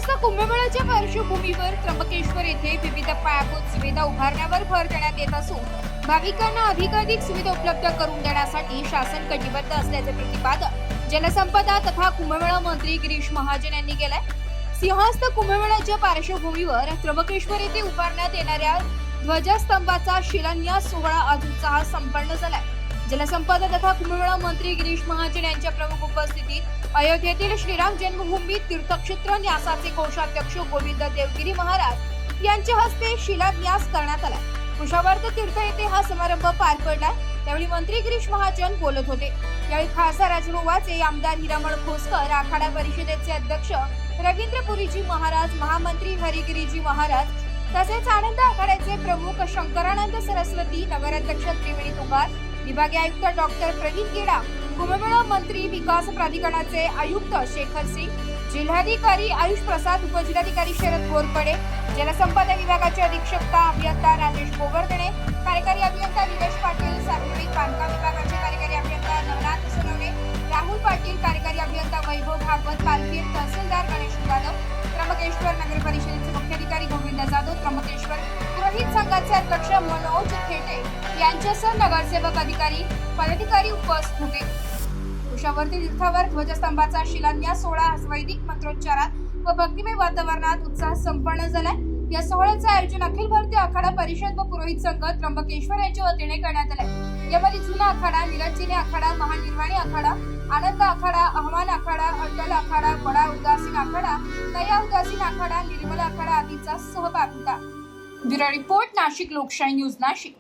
सिंहस्थ कुंभमेळ्याच्या पार्श्वभूमीवर त्र्यंबकेश्वर येथे विविध पायाभूत सुविधा उभारण्यावर भर देण्यात येत असून भाविकांना अधिकाधिक सुविधा उपलब्ध करून देण्यासाठी शासन कटिबद्ध असल्याचे प्रतिपादन जलसंपदा तथा कुंभमेळा मंत्री गिरीश महाजन यांनी केले। सिंहस्थ कुंभमेळ्याच्या पार्श्वभूमीवर त्र्यंबकेश्वर येथे उभारण्यात येणाऱ्या ध्वजस्तंभाचा शिलान्यास सोहळा आज उत्साहात संपन्न झाला। जलसंपदा तथा कुंभमेळा मंत्री गिरीश महाजन यांच्या प्रमुख उपस्थितीत अयोध्येतील श्रीराम जन्मभूमी तीर्थक्षेत्र न्यासाचे कोषाध्यक्ष गोविंद देवगिरी महाराज यांच्या हस्ते शिलान्यास करण्यात आला। कुशावर्त तीर्थ येथे हा समारंभ पार पडला। त्यावेळी मंत्री गिरीश महाजन बोलत होते। यावेळी खासदार राजू वाचे, आमदार हिरामण खोसकर, आखाडा परिषदेचे अध्यक्ष रवींद्र पुरीजी महाराज, महामंत्री हरिगिरीजी महाराज तसेच आनंद आखाड्याचे प्रमुख शंकरानंद सरस्वती, नगराध्यक्ष त्रिवेणी तुंगार, विभागीय आयुक्त डॉक्टर प्रवीण गेडा, कुंभमेळा मंत्री विकास प्राधिकरणाचे आयुक्त शेखर सिंग, जिल्हाधिकारी आयुष प्रसाद, उपजिल्हाधिकारी शरद घोरपडे, जलसंपदा विभागाचे अधीक्षक अभियंता राजेश गोवर्धने, कार्यकारी अभियंता निलेश पाटील, सार्वजनिक बांधकाम विभागाचे कार्यकारी अभियंता नवनाथ सोनवणे, राहुल पाटील, कार्यकारी अभियंता वैभव भागवत पालखीर, तहसीलदार गणेश जाधव, त्र्यंबकेश्वर नगर परिषदेचे मुख्याधिकारी गोविंद जाधव, त्र्यंबकेश्वर पुरोहित संघाचे अध्यक्ष मनोज थेटे यांच्यासह नगरसेवक, अधिकारी, पदाधिकारी उपस्थित होते। कुशावर्ती तीर्थावर ध्वजस्तंभाचा शिलान्यास सोहळा वैदिक मंत्रोच्चारात व भक्तिमय वातावरणात उत्साह संपन्न झालाय। या सोहळ्याचे आयोजन अखिल भारतीय आखाडा परिषद व पुरोहित संघ त्र्यंबकेश्वर यांच्या वतीने करण्यात आले। यामध्ये जुना आखाडा, निरंजनी आखाडा, महानिर्वाणी आखाडा, आनंद आखाडा, अहमान आखाडा, अड्डल आखाडा, बडा उदासीन आखाडा, नया उदासीन आखाडा, निर्मल आखाडा आदींचा सहभाग होता। ब्युरो रिपोर्ट, नाशिक लोकशाही न्यूज, नाशिक।